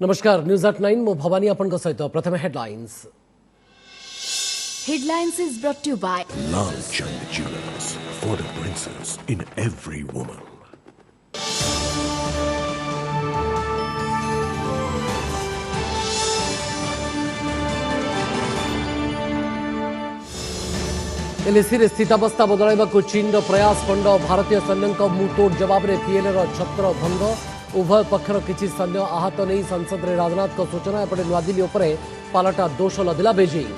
नमस्कार news at 9 मो भवानी आपन सहित प्रथम headlines is brought to you by Lal Chand Jewelers, for the princess in every woman. LAC रे स्थितावस्था बदलाइबा चीन प्रयास खंड भारतीय सैन्यों मुंहतोड़ जवाब रे पीएलए छत्र भंग उभय पक्षर किसी सैन्य आहत नहीं संसद में राजनाथ को सूचना एपटे नुआदिल्ली उपरे पालटा दोष लदिला बेजिंग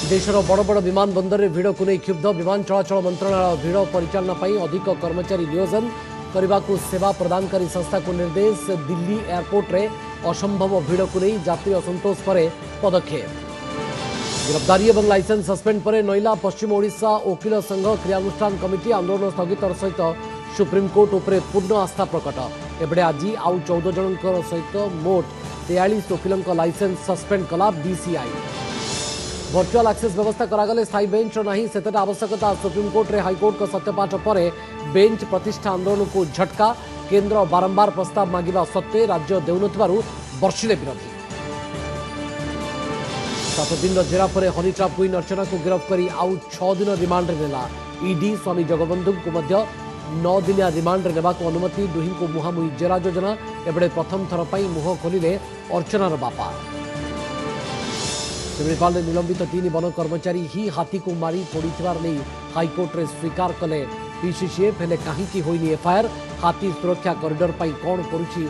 देशर बड़ बड़ विमान बंदर में भिड़ को नहीं क्षुब्ध विमान चलाचल मंत्रणालय भिड़ परिचालना अधिक कर्मचारी नियोजन करने को सेवा प्रदानकारी संस्था को निर्देश दिल्ली एयरपोर्ट रे असंभव भिड़ को नहीं यात्री असंतोष पर पदक्षेप गिरफ्तारी और लाइसेंस सस्पेंड पर नईला पश्चिम ओडिशा वकील संघ क्रियानुष्ठान कमिटी आंदोलन स्थगित सहित सुप्रीमकोर्ट उपरे पूर्ण आस्था प्रकट एबडे आज आउ 14 जन सहित मोट 43 वकीलों लाइसेंस सस्पेंड कला बीसीआई वर्चुअल एक्सेस व्यवस्था करागले स्थायी बेंच नहीं सेतटा आवश्यकता सुप्रीमकोर्ट रे हाईकोर्ट को सत्यपाठ पर बेंच प्रतिष्ठा आंदोलन को झटका केंद्र बारंबार प्रस्ताव मांगिबा सत्वे राज्य देउनथिबारु बर्षिले विरोधी 7 दिन जेरा पर हनी ट्राप क्वीन अर्चना को गिरफ्त कर आउ 6 दिन रिमांड नेला ईडी स्वामी जगबंधु को 9 दिनिया रिमांड नेबा को अनुमति दुहिं को मुहामुही जेरा योजना एबडे प्रथम थर पर मुह खोलिले अर्चनार बापा शिवपाल निलंबित 3 वन कर्मचारी ही हाथी को मारी पोड़ीथिबार नहीं हाईकोर्ट रे स्वीकार कले पीसीसीएफ हेले काहींकी होइनी एफआईआर हाथी सुरक्षा कॉरिडोर पर कौन करुछि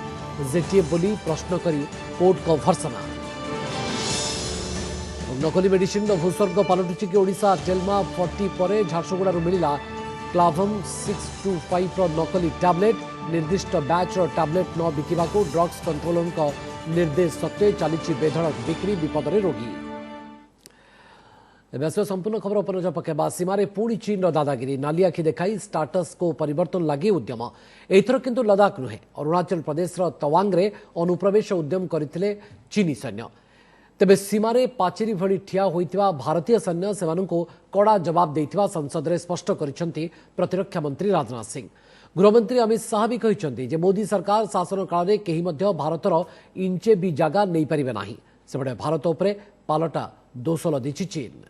जेटीएफ बोली प्रश्न करी कोर्ट को भर्सना नकली मेडिसिन भूस्वर्ग पलटुची कि ओडिशा टेलमा 40 पर झारसुगुड़ारू मिला क्लाभम 625 नकली टैबलेट निर्दिष्ट बैच टैबलेट न बिकिबा को ड्रग्स कंट्रोलर को निर्देश सत्वे चली बेधड़क बिक्री विपद में रोगी संपूर्ण खबर पर नजर पकेबा सीमार पुणी चीन दादागिरी नाली आखि देखाई स्टाटस को परिवर्तन लगे उद्यम एथर किंतु लदाख नुहे अरुणाचल प्रदेश तवांग रे अनुप्रवेश उद्यम करथिले चीनी सैन्य तेबे सीमारे पाचेरी भली ठिया होइतिबा भारतीय सैन्य सेमानंको कड़ा जवाब देइतिबा संसद रे स्पष्ट करिसेंती प्रतिरक्षा मंत्री राजनाथ सिंह गृहमंत्री अमित शाह भी कहिसेंती जे मोदी सरकार शासन काल रे केही मध्य भारतर इंचे भी जागा नहीं परिबे नाही सेबडे भारत उपरे पालटा दोष लदिछि चीन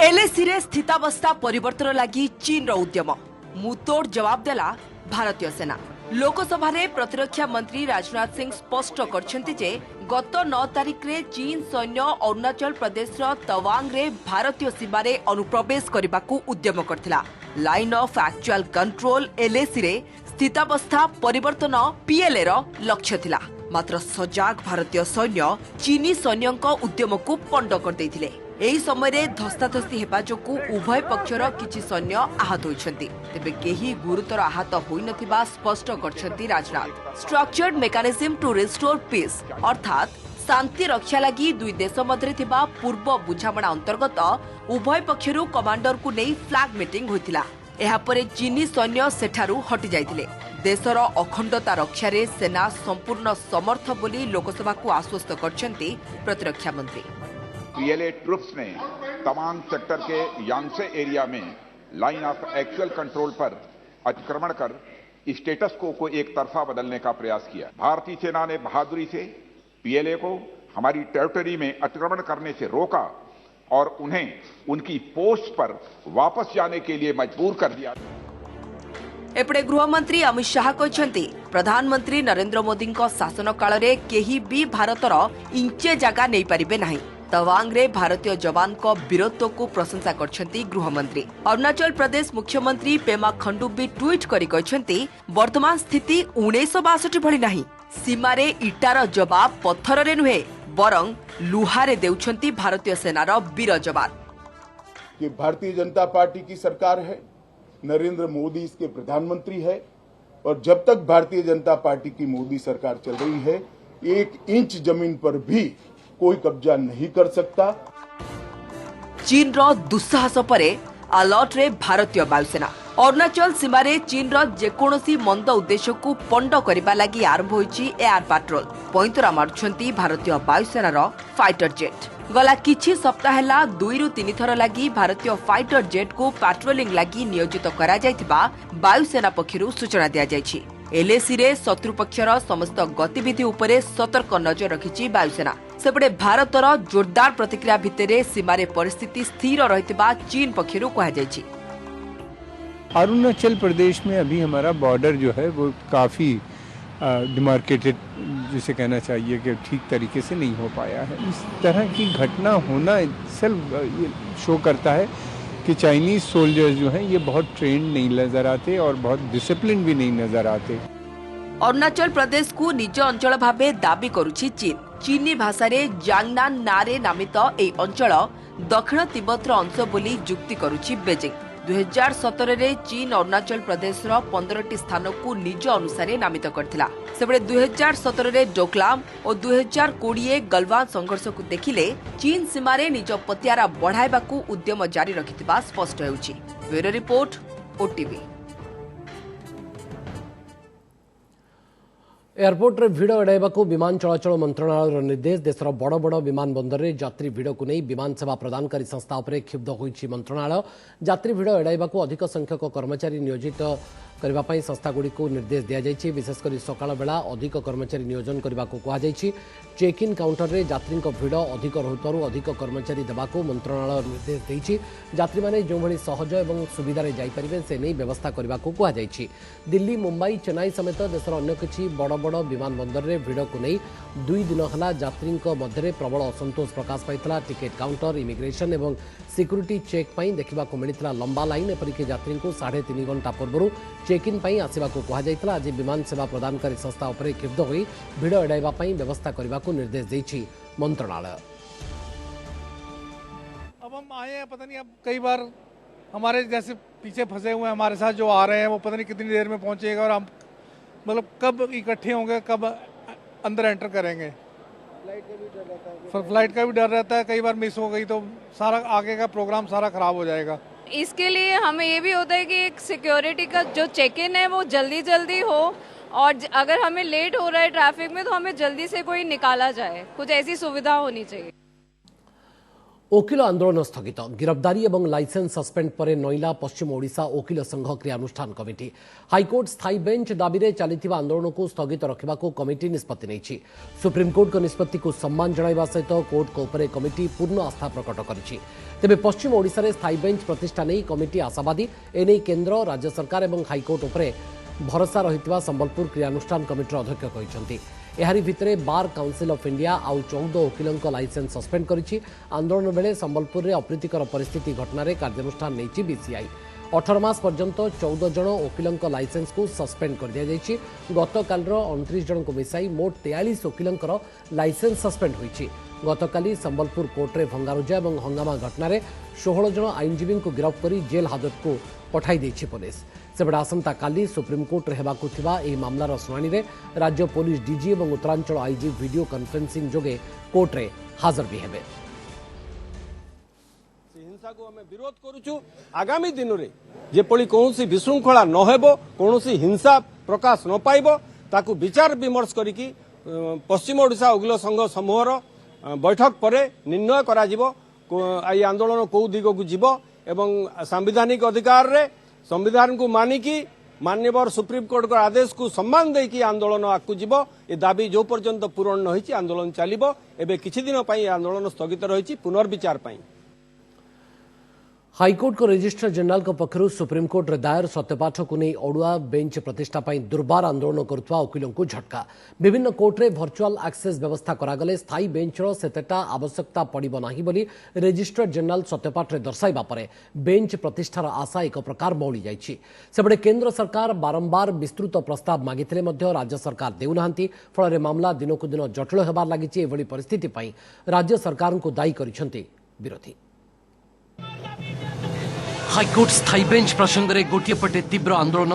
एलएसी रे स्थितावस्था परिवर्तन लागि चीन रो उद्यम मुतोड़ जवाब देला भारतीय सेना लोकसभा रे प्रतिरक्षा मंत्री राजनाथ सिंह स्पष्ट करछंती जे गत 9 तारिख रे चीन सैन्य अरुणाचल प्रदेश रो तवांग रे भारतीय सीमा रे अनुप्रवेश करबाकू उद्यम करथिला line of actual control LAC रे स्थितावस्था परिवर्तन पीएलए रो लक्ष्य थिला मात्र सजाग भारतीय सैन्य चीनी सैन्यक उद्यम को पंड कर दैथिले एही समय रे धस्ताधस्ती हेबा जोकु उभय पक्षर किछि सैन्य आहत होइछंती तेबे केही गुरुतर आहत होई नथिबा स्पष्ट करछंती Rajnath structured mechanism to restore peace अर्थात शांति रक्षा लगी दुई देश मध्य थिबा पूर्व बुझामणा अंतर्गत उभय पक्षरु कमांडर को नै फ्लैग मीटिंग होइतिला एहा परे चीनी सैन्य सेठारु हटि जाइतिले देशर अखंडता रक्षा रे सेना संपूर्ण समर्थ बोली लोकसभा को आश्वस्त करछंती प्रतिरक्षा मंत्री पीएलए ट्रुप्स ने तवांग सेक्टर के यांसे एरिया में लाइन ऑफ एक्चुअल कंट्रोल पर अतिक्रमण कर स्टेटस को एक तरफा बदलने का प्रयास किया भारतीय सेना ने बहादुरी से पीएलए को हमारी टेरिटरी में अतिक्रमण करने से रोका और उन्हें उनकी पोस्ट पर वापस जाने के लिए मजबूर कर दिया एपटे गृहमंत्री अमित शाह कहते प्रधानमंत्री नरेंद्र मोदी शासन काल रे केही भी भारतर इंचे जगह नहीं पारिबे नहीं तवांग रे भारतीय जवान को वीरत्व को प्रशंसा करछंती गृहमंत्री अरुणाचल प्रदेश मुख्यमंत्री पेमा खंडू भी ट्वीट करी कहछंती वर्तमान स्थिति 1962 भली नहीं सीमा रे इटार जवाब पत्थर रे नुहे बरं लुहारे देउछंती भारतीय सेनार वीर जवान कि भारतीय जनता पार्टी की सरकार है नरेंद्र मोदी इसके प्रधानमंत्री है और जब तक भारतीय जनता पार्टी की मोदी सरकार चल रही है 1 इंच जमीन पर भी कोई कब्जा नहीं कर सकता चीन रो दुस्साहस परे अलर्ट रे भारतीय वायुसेना अरुणाचल सीमा रे चीन रो जेकोनोसी मंद उद्देश्य को पंड करबा लागि आरंभ होईची एयर पेट्रोल पैंतरा मारुछंती भारतीय वायुसेना रो फाइटर जेट गला किछि सप्ताह हैला 2 रु 3 थर लागि भारतीय फाइटर जेट को पेट्रोलिंग लागि नियोजित करा जायतिबा वायुसेना पक्षरु सूचना दिया जायछि एलएसी रे शत्रुपक्षर समस्त गतिविधि उपरे सतर्क नजर रखिछि वायुसेना। सेपटे भारतर जोरदार प्रतिक्रिया भितरे सीमारे परिस्थिति स्थिर रहितबा चीन पक्षरु कहा जायछि। अरुणाचल प्रदेश में अभी हमारा बॉर्डर जो है वो काफ़ी डिमार्केटेड, जिसे कहना चाहिए कि ठीक तरीके से नहीं हो पाया है। इस तरह की घटना होना सेल्फ ये शो करता है कि चाइनीज सोल्जर्स जो हैं ये बहुत ट्रेंड नहीं नजर आते और बहुत डिसिप्लिन भी नहीं नजर आते। अरुणाचल प्रदेश को निज अंचल भावे दाबी करुछि चीन। चीनी भाषा रे जांगनान नारे नामित ए अंचल दक्षिण तिब्बतर अंश बोली जुक्ति करुछि बेजिंग। 2017 रे चीन अरुणाचल प्रदेश 15टी स्थान को निज अनुसार नामित करथिला। सेबळे 2017 रे डोकलाम और 2020 गलवान संघर्ष को देखिले चीन सीमारे निज पतियारा बढ़ाइबाकू उद्यम जारी रखिथिबा स्पष्ट हेउछि। Bureau report OTV. एयरपोर्ट रे भिड़ एड़ाइबाकू विमान चलाचल मंत्रणालय निर्देश। देशर बड़ बड़ विमान बंदर में यात्री भिड़ को नहीं विमान सेवा प्रदानकारी संस्था उपरे क्षुब्ध होइछि मंत्रणालय। यात्री भिड़ एड़ाइबाकू अधिक संख्यक कर्मचारी नियोजित करने संस्थागुड़ी को निर्देश दिया जायछि। विशेषकर सकाळ बेला अधिक कर्मचारी नियोजन करने को कहुछि। चेक इन काउंटर रे यात्री भिड़ अधिक रहुतारु अधिक कर्मचारी देवाकू मंत्रणालय निर्देश देइछि। यात्री माने जो भली सहज एवं सुविधा रे जाई परिबे से नहीं व्यवस्था करने को कहुछि। दिल्ली, मुंबई, चेन्नई समेत देशर अन्य किछि बड़ बड़ विमान बंदर रे भिड़ को नहीं 2 दिन हला यात्री मध्य प्रबल असंतोष प्रकाश पाइथिला। टिकेट काउंटर, इमिग्रेशन एवं सिक्यूरीटी चेक पई देखा मिलता लंबा लाइन। एपरिक यात्री को 3.5 घंटा पूर्व चेक इन पई आसिबाकू कहा जायतिला। आज विमान सेवा प्रदानकारी संस्था उपरे क्षुब्ध होई भिड़ एड़ाइबा पई व्यवस्था करने निर्देश देइछि मंत्रणालय। अब हम आए हैं, पता नहीं अब कई बार हमारे जैसे पीछे फंसे हुए हमारे साथ जो आ रहे हैं वो पता नहीं कितनी देर में पहुंचेगा और हम मतलब कब इकट्ठे होंगे, कब अंदर एंटर करेंगे। फ्लाइट का भी डर रहता है, कई बार मिस हो गई तो सारा आगे का प्रोग्राम सारा खराब हो जाएगा। इसके लिए हमें ये भी होता है कि एक सिक्योरिटी का जो चेक इन है वो जल्दी जल्दी हो और अगर हमें लेट हो रहा है ट्रैफिक में तो हमें जल्दी से कोई निकाला जाए, कुछ ऐसी सुविधा होनी चाहिए। ओकिल आंदोलन स्थगित। गिरफ्तारी और लाइसेंस सस्पेंड पर नईला पश्चिम ओडिशा ओकिल संघ क्रियानुष्ठान कमिटी। हाईकोर्ट स्थायी बेंच दाबी रे चलिथिबा आंदोलन को स्थगित रखा कमिटी निष्पत्ति नहीं। सुप्रीमकोर्ट निष्पत्ति को सम्मान जणाइबा सहित कोर्ट को ऊपर कमिटी पूर्ण आस्था प्रकट करिछि। तेबे पश्चिम ओडिशा रे स्थायी बेंच प्रतिष्ठा नहीं कमिटी आशावादी। एने केंद्र, राज्य सरकार और हाईकोर्ट उपरे भरोसा रहितबा संबलपुर क्रियानुष्ठान कमिटीर अध्यक्ष कहिसंती। एहारी भितरे बार काउंसिल ऑफ इंडिया आउ 14 वकिलंक लाइसेंस सस्पेंड करिछि। आंदोलन बेले संबलपुर रे अप्रीतिकर परिस्थिति घटना कार्यानुष्ठान नहीं बीसीआई। 18 मास पर्यंत 14 जन वकिलंक लाइसेंस को सस्पेंड कर दिया जायछि। गतकाल 29 जन को मिसाई मोट 43 वकिलंकर लाइसेंस सस्पेंड होइछि। गतकाली संबलपुर कोर्ट रे भंगारुजा और हंगामा घटना 16 जन आईनजीवी को गिरफ्त कर जेल हाजत को पठाई देछि पुलिस। सेबडा आसंता काली सुप्रीमकोर्ट रे हेबाकू थिबा एही मामलार सुनानी रे राज्य पुलिस डीजी और उत्तरांचल आईजी वीडियो कॉन्फ्रेंसिंग जोगे कोर्ट रे हाजर भी हेबे। हिंसा को हमें विरोध करूछु। आगामी दिन रे जेपଳି कोनोसी विशृंखला न हेबो, कोनोसी हिंसा प्रकाश न पाइबो, ताकू विचार विमर्श करिकी पश्चिम ओडिशा ओकिल संघ समूहर बैठक परे निर्णय करा जिवो आई आंदोलन को दिगो को जीवो एवं संवैधानिक अधिकार रे संविधान को मानिकी मान्यवर सुप्रीम कोर्ट का आदेश को सम्मान देकी आंदोलन आगू जीव। ए दाबी जो पर्यंत पूरण न होइछि आंदोलन चलिबो। एबे किछि दिन पई आंदोलन स्थगित रहिछि पुनर्विचार पई। हाईकोर्ट को रजिस्ट्रार जनरल पक्षर सुप्रीमकोर्ट रे दायर सत्यपाठ को नहीं अड़ुआ बेंच प्रतिष्ठा दुर्बार आंदोलन करुवा वकिलों को झटका। विभिन्न कोर्ट रे वर्चुअल एक्सेस व्यवस्था करागले स्थायी बेंचर सेतेटा आवश्यकता पड़िबो नाही बोली रजिस्ट्रार जनरल सत्यपाठ रे दर्शाइबा परे बेंच प्रतिष्ठार आशा एक प्रकार मौली जाइछि। सेबडे केंद्र सरकार बारंबार विस्तृत प्रस्ताव मागिथिले मध्य राज्य सरकार देउनाहांती। फल मामला दिनकु दिन जटिल हेबार लागिछि। एभली परिस्थिति पई राज्य सरकार को दायी करिसेंती विरोधी। हाईकोर्ट स्थायी बेंच प्रसंग में गोटे पटे तीव्र आंदोलन,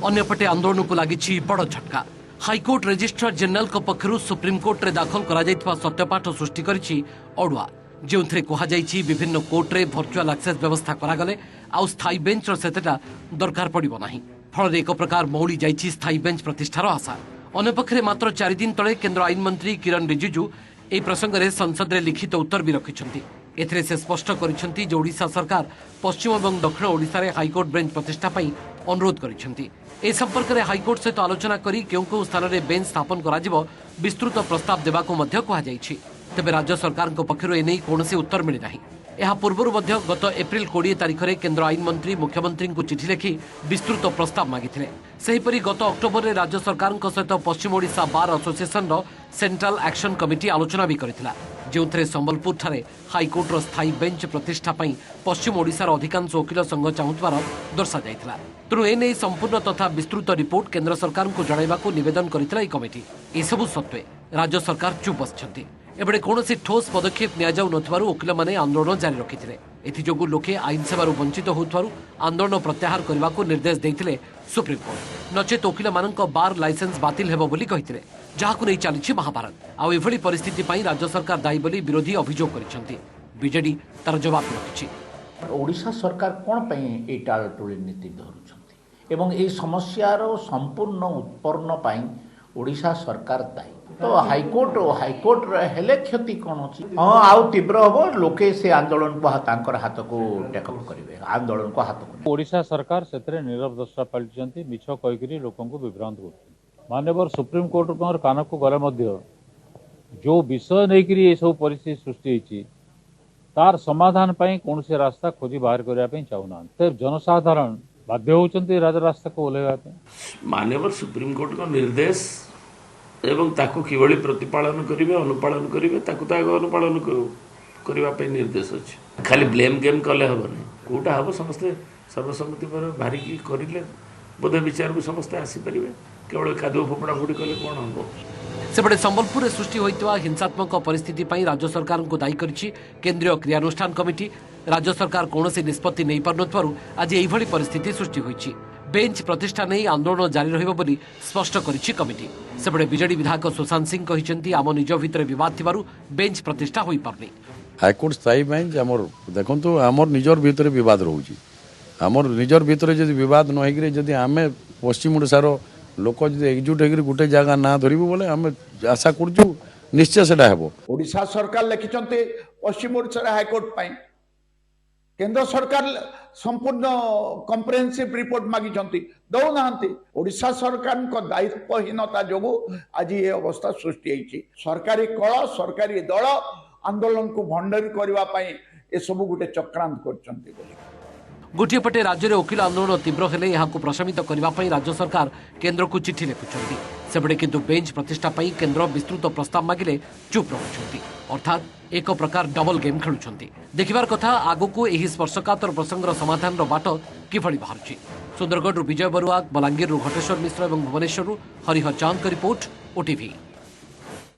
अन्यपटे आंदोलन को लगी बड़ झटका। हाईकोर्ट रजिस्ट्रार जनरल पक्षर सुप्रीमकोर्ट रे दाखल करा सत्यपाठ सृष्टि करिछि अड़ुआ, जो कहुई विभिन्न कोर्ट रे वर्चुअल एक्सेस व्यवस्था करागले आउ स्थायी बेंच सेतेटा दरकार पड़िबो नाही। फल एक प्रकार मौली जाइछि स्थायी बेंच प्रतिष्ठार आशा। अन्यपक्षे मात्र 4 दिन तले केंद्र आईन मंत्री किरण रिजिजू ए प्रसंग में संसद में लिखित उत्तर भी रखिछंती। एथिरे से स्पष्ट करिसेंती जे ओडिशा सरकार पश्चिम एवं दक्षिण ओडिशा रे हाईकोर्ट बेंच प्रतिष्ठा पई अनुरोध करिसेंती। ए संपर्क में हाईकोर्ट सहित आलोचना करी केउ स्थान में बेंच स्थापन करा विस्तृत प्रस्ताव देवाको मध्य कहा जायछि। तेबे राज्य सरकार पक्षरु एनै कोनोसी उत्तर मिली नाही। यह पूर्व गत एप्रिल 20 तारिख में केंद्र आईन मंत्री मुख्यमंत्री को चिठी लिखि विस्तृत प्रस्ताव मागिथिले। सेहीपरि गत अक्टोबर में राज्य सरकार सहित पश्चिम Odisha bar association central action committee आलोचना भी करथिला, जो संबलपुर ठारे हाईकोर्टर स्थायी बेंच प्रतिष्ठा पई पश्चिम ओडिशार अधिकांश वकील संघ चाहुथिबार दर्शा जायथिला। तेणु एने संपूर्ण तथा विस्तृत रिपोर्ट केंद्र सरकार को जणाइबाको निवेदन करथिला ई कमिटी। एसबु सत्वे राज्य सरकार चुप बसिछंती। एबडे कोनोसी ठोस पदक्षेप निया जाउ नथवारु वकील माने आंदोलन जारी रखिथिले। एथिजोगु लोके आईन सेवारु वंचित होथवारु आंदोलन प्रत्याहार करबाको निर्देश दैथिले सुप्रीम कोर्ट। नचेत वकील मानक बार लाइसेंस बातिल हेबो बोली कहिथिले, जाहाकु नै चालिछि महाभारत। आ एभली परिस्थिति पई राज्य सरकार दायी बोली विरोधी अभियोग करिसेंती। बीजेडी तार जवाब रखिछि। ओडिशा सरकार कोन पई ए टाळटोळी नीति धरुछंती एवं ए समस्यार संपूर्ण उत्पन्न पई ओडिशा सरकार दायी। तो हाईकोर्ट हेले क्षति कौन अच्छी हाँ आउ तीव्र हम लोके से आंदोलन को हाथ को टेकअप करेंगे आंदोलन को हाथ को। ओडिशा सरकार से नीरव दर्शा पलटि मिछ कहीकि लोक विभ्रांत कर मानवर सुप्रीम कोर्ट कान को गले जो विषय नहीं ये सब परिस्थिति सृष्टि होती तार समाधान कौन से रास्ता खोजी बाहर करने चाहूना जनसाधारण बाध्य होती रास्ता को ओह्लैवा। मानवर सुप्रीम कोर्ट का निर्देश एवं ताकू किभଳି प्रतिपालन करिवे अनुपालन करिवे ताकू ताक अनुपालन करिवा पे निर्देश अछि। खाली ब्लेम गेम कले हबनी कोटा हबो समस्त सर्वसम्मति पर भारी की करिले बोधे विचार को समस्त आसी परिवे केवल कादो फोपड़ा फुडी कले कोन हबो। सेपटे संबलपुर में सृष्टि होइतवा हिंसात्मक परिस्थिति पई राज्य सरकार को दायी करिछि केंद्रीय क्रियानुष्ठान कमिटी। राज्य सरकार कोनोसी निष्पत्ति नै पारनथवारु आज एइभଳି परिस्थिति सृष्टि होइछि। बेंच प्रतिष्ठा नहीं आंदोलन जारी रहिबो बोली स्पष्ट करिछि कमिटी। सेपटे बीजेडी विधायक सुशांत सिंह कहिसेंती आम निज भितर विवाद थिबारु बेंच प्रतिष्ठा होई पारनी। हाईकोर्ट स्थायी बेंच आमर देखंतु आमर निजर भितर विवाद रहउछि। आमर निजर भितर जदि विवाद न होइकरे जदि आमे पश्चिम ओडिसार लोक जदि एकजुट होइकरे गुटे जगह ना धरिबो बोले आमे आशा करछु निश्चय सेटा हेबो। ओडिशा सरकार लिखिचंते पश्चिम ओडिसा हाईकोर्ट पई केंद्र सरकार संपूर्ण कम्प्रेहेंसिव रिपोर्ट मागिचंती दौनांती। ओडिशा सरकार को दायित्वहीनता जोगु आज ये अवस्था सृष्टि होइछि। सरकारी कल सरकारी दल आंदोलन को भंडारी करबा पई ए सब गुटे चक्रांत करचंती बोली। गोटे पटे राज्य में वकील आंदोलन तीव्र हेले यहां प्रशमित करने राज्य सरकार केंद्र को चिठी लिखुंट सेपटे किंतु बेंच प्रतिष्ठा पई केंद्र विस्तृत प्रस्ताव मागिले चुप रहुंट अर्थात एक प्रकार डबल गेम खेलुंट। देखिबार कथा आगकू एही स्पर्शकातर प्रसंगर समाधान बाट किभଳି बाहरुछि। सुंदरगढ़ विजय बरुआ, बलांगीर घटेश्वर मिश्र और भुवनेश्वर हरिहर चांद का रिपोर्ट ओटीवी।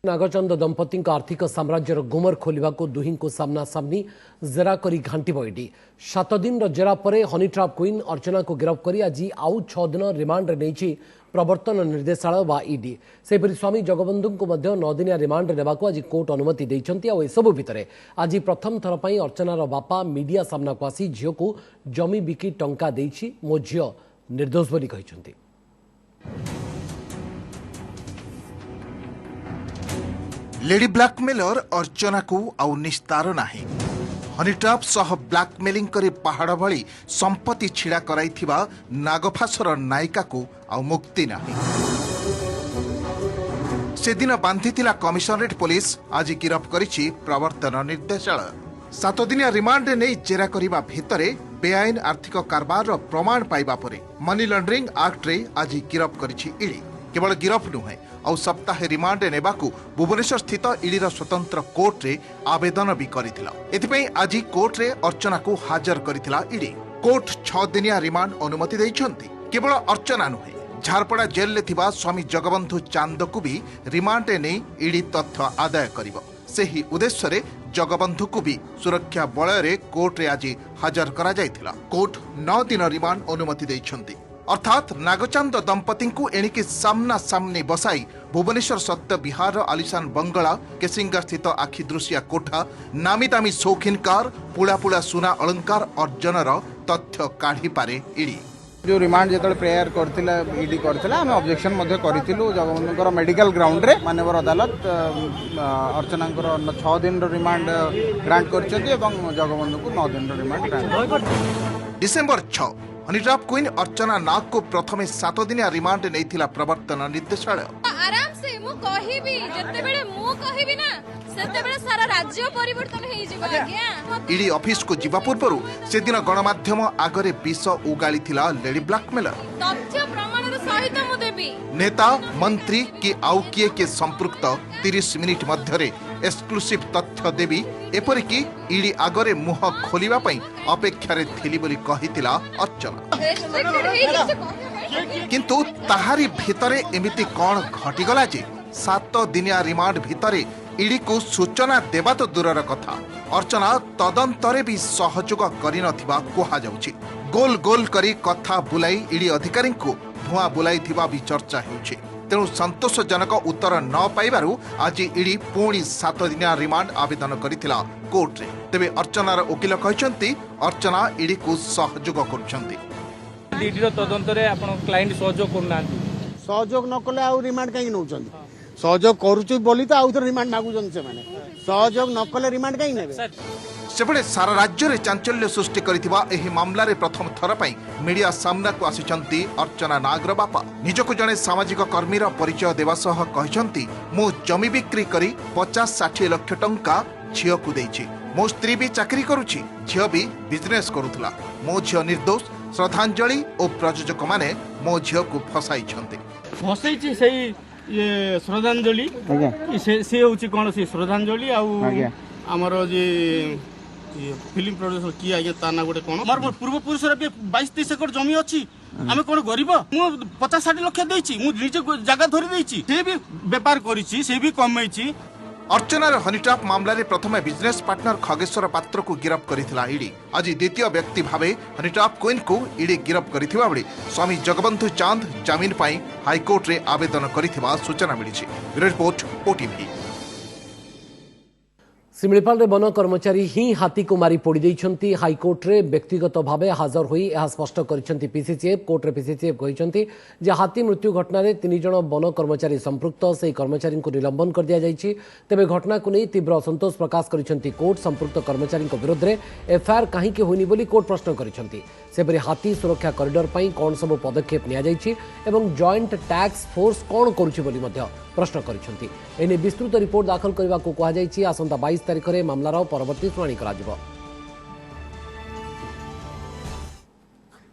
नागचंद दंपति आर्थिक साम्राज्यर गुमर खोलने को दुही को सामना सामनी जेरा करी घांटिब ईडी। 7 दिन जेरा पर हनी ट्राप क्वीन अर्चना को गिरफ्त कर आज आउ 6 दिन रिमांड नहीं प्रवर्तन निर्देशालय व ईडी। सेपरि स्वामी जगबंधु को 9 दिनिया रिमांड ने आज कोर्ट अनुमति देइछंती। आ एसबु भितर आज प्रथम थर पर अर्चनार बापा मीडिया सामना को आसी झील को जमी बिकी टंका देइछि मो झील निर्दोष बोली कहिछंती। लेडी ब्लैकमेलर अर्चना को आउ निस्तार नाही। हनी ट्राप सह ब्लैकमेलिंग करी पहाड़ भली संपत्ति छिड़ा कराइथिबा नागफासर नायिका को आउ मुक्ति नाही। से दिन बांधिथिला कमिशनरेट पुलिस आज गिरफ्त करिछि प्रवर्तन निर्देशालय। 7 दिनिया रिमांड नै जेरा करिबा भितरे बेआईन आर्थिक कारबार प्रमाण पाइबा परे मनी लॉन्ड्रिंग एक्ट रे आज गिरफ्त करिछि ईडी। केवल गिरफ्त नुहे आउ सप्ताह रिमांड नेबाकू भुवनेश्वर स्थित ईडीर स्वतंत्र कोर्ट रे आवेदन भी करिथिला। एथिपई आज कोर्ट रे अर्चना को हाजर करिथिला ईडी। कोर्ट 6 दिनिया रिमांड अनुमति दैछंती। केवल अर्चना नुहे झारपड़ा जेल ले थिबा स्वामी जगबंधु चांद को भी रिमांड ने ईडी तथ्य आदाय करिवो। सेही उद्देश्य रे जगबंधु को भी सुरक्षा बलय रे कोर्ट रे आज हाजर करा जायथिला। कोर्ट 9 दिन रिमांड अनुमति दैछंती। अर्थात नागचंद दंपति को एणिकी सामना सामनी बसाई भुवनेश्वर सत्य विहार आलिशान बंगला केसिंगा स्थित आखिदृशिया कोठा नामी दामी शौकीन कार पुला पुला सुना अलंकार अर्जनर तथ्य काढ़ी पारे ईडी। जो रिमांड जो प्रेयर करथिला ईडी करथिला हम ऑब्जेक्शन मध्ये करिथिलु जगबंधुकर मेडिकल ग्राउंड रे माननीय अदालत अर्चनांकर 6 दिन रो रिमांड ग्रांट करछथि एवं जगबंधु को 9 दिन रो remand grant. December 6 honey trap queen Archana Nag को प्रथमे 7 दिनिया रिमांड नैथिला प्रवर्तन निर्देशालय। आराम से मु कहिबी जत्ते बेले मु कहिबी ना सेते बेले सारा राज्य परिवर्तन हेइ जिवो आज्ञा। ईडी ऑफिस को जीवा पूर्व से दिन गणमाध्यम आगरे विष उगाली थिला लेडी ब्लैकमेलर। तथ्य प्रमाण रो सहित मु देबी नेता मंत्री की आउ किए के संपृक्त 30 मिनिट मध्यरे एक्सक्लूसिव तथ्य देवी एपरिकी ईडी आगरे मुह खोलिबा पई अपेक्षारे थिली बोली कहितिला अर्चना। किंतु ताहारी भितरे एमिति कोन घटिगला जे 7 दिनिया रिमांड भितरे ईडी को सूचना देबा तो दूरर कथा अर्चना तदंतरे भी सहयोग करि नथिबा कोहा जाउछि। गोल गोल करी कथा बुलाई ईडी अधिकारी को धुआं बुलाई थिबा भी चर्चा हेउछि। तेणु संतोषजनक उत्तर न पाइबारु आज ईडी पुणी 7 दिनिया रिमांड आवेदन करिथिला कोर्ट रे। तेबे अर्चनार वकील कहचंती अर्चना ईडी को सहयोग करुछंती। ईडी रो तदंतरे आपण क्लाइंट सहयोग करनांती सहयोग न कले आ रिमांड काई नउछंती सहयोग करूछु बोली तो आउथर रिमांड मागुछन से माने सहयोग न कले रिमांड काई नेबे। सेबळे सारा राज्य रे चांचल्य सृष्टि करिथिबा एही मामला रे प्रथम थर पई मीडिया सामना को आसिचंती अर्चना नागर बापा। निजको जने सामाजिक कर्मी रा परिचय देवा सह कहचंती मो जमी बिक्री करी 50-60 लाख टंका झियो को देछि। मो स्त्री भी चाकरी करूछि झियो भी बिजनेस करूथला। मो झियो निर्दोष श्रद्धांजलि और प्रयोजक माने मो झियो को फसाई छंती। फसैछि सेही ये श्रद्धांजलि से होछि कोन से श्रद्धांजलि आ हमर जे फिल्म प्रोड्यूसर की आगे ताना गोटे कोन मोर पूर्व पुरुष रे 22-23 एकड़ जमी अछि आमे कोन गरीब मु 50-60 लाख देछि मु निजे जगह धरि देछि से भी व्यापार करिछि से भी कमैछि। अर्चनार हनीट्रैप मामला रे प्रथमे बिजनेस पार्टनर खगेश्वर पात्र को गिरफ्त करिथिला ईडी। आज द्वितीय व्यक्ति भावे हनीट्रैप क्वीन को ईडी गिरफ्त करिथिबा बेले स्वामी जगबंधु चांद जमीन पाई हाईकोर्ट रे आवेदन करिथिबा सूचना मिलिछि। Report OTV. सिमिलीपाल वन कर्मचारी ही हाथी को मारी पोड़ी देइछंती। हाईकोर्ट रे व्यक्तिगत भावे हाजर होई यह स्पष्ट करिसेंती पीसीसीएफ। कोर्ट रे पीसीसीएफ कहिसेंती जे हाथी मृत्यु घटना रे 3 जण वन कर्मचारी संपृक्त से कर्मचारी को निलंबन कर दिया जाइछि। तेबे घटना को नहीं तीव्र असंतोष प्रकाश करिसेंती कोर्ट। संपृक्त कर्मचारी विरुद्ध रे एफआईआर काहे के होइनी बोली कोर्ट प्रश्न करिसेंती। सेबरी हाथी सुरक्षा कॉरिडोर पई कोन सब पदक्षेप निया जाइछि एवं जॉइंट टैक्स फोर्स कोन करूछि बोली मध्य प्रश्न करिसेंती। एने विस्तृत रिपोर्ट दाखल करबा को कहा जाइछि। आसंता 22 तारिख रे मामलार परवर्ती शुणाणी करा जिवो।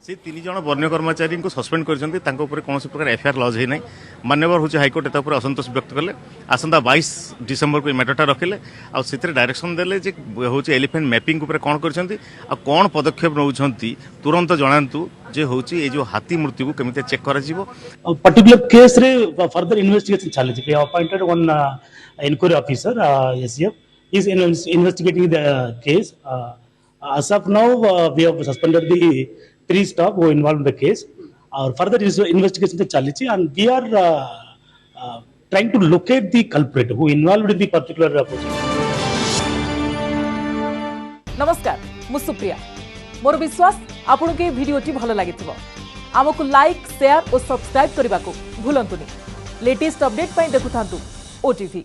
से 3 जण वन्य कर्मचारी को सस्पेंड करछन्ती तांको ऊपर कोनोसी प्रकार एफआईआर लॉज हे नै। मान्यवर होछि हाईकोर्ट एता ऊपर असंतोष व्यक्त करले। आसंता 22 डिसेंबर को मैटरटा रखिले आ सितरे डायरेक्शन देले जे होछि एलिफेंट मैपिंग ऊपर कोन करछन्ती आ कोन पदक्षेप नउछन्ती तुरंत जणांतु जे होछि ए जो हाथी मृत्यु को केमिते चेक करा जिवो। पर्टिकुलर केस रे फर्दर इन्वेस्टिगेशन चाले छि। Appointed one inquiry officer ACF is investigating the case. As of now, we have suspended the 3 staff who involved in the case. Our further investigation is chalichi, and we are trying to locate the culprit who involved in the particular project. नमस्कार, मु सुप्रिया। मोर विश्वास आपन के video T भलो लागिथिबो। आमको like, share और subscribe करबा को भूलंतुनी। लेटेस्ट अपडेट पई देखुथांतु ओटीवी।